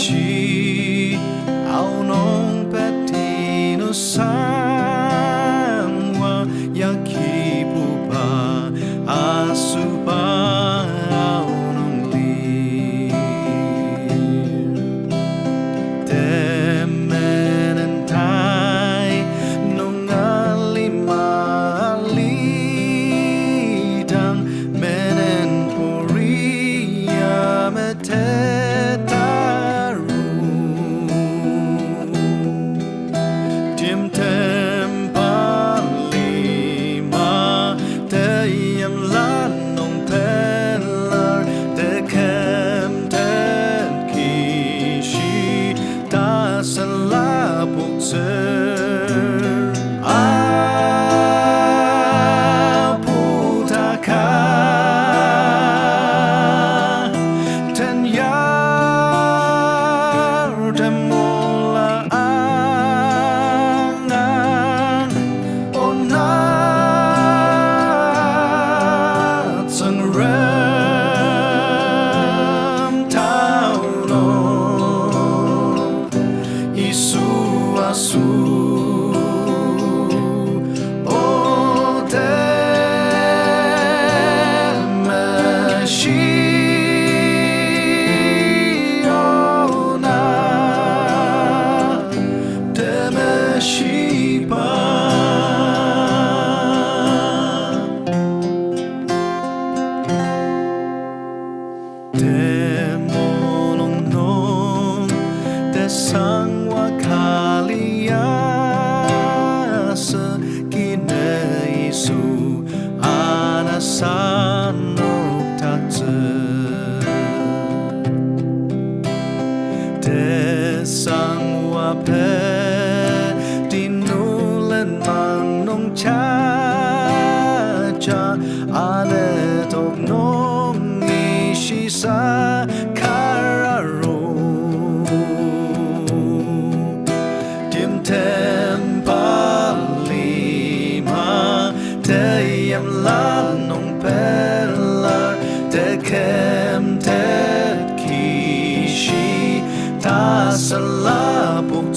She ao nong petino sangwa yaki pupa asupa ao nong li temen tai nong alima ali dang menen poria mete Sangwa kalia sekine isu anasanok tatse te sangwa pe dinulen manong cha cha ane tok nong ishisa Lanong pelar tekem te kishi ta salapuk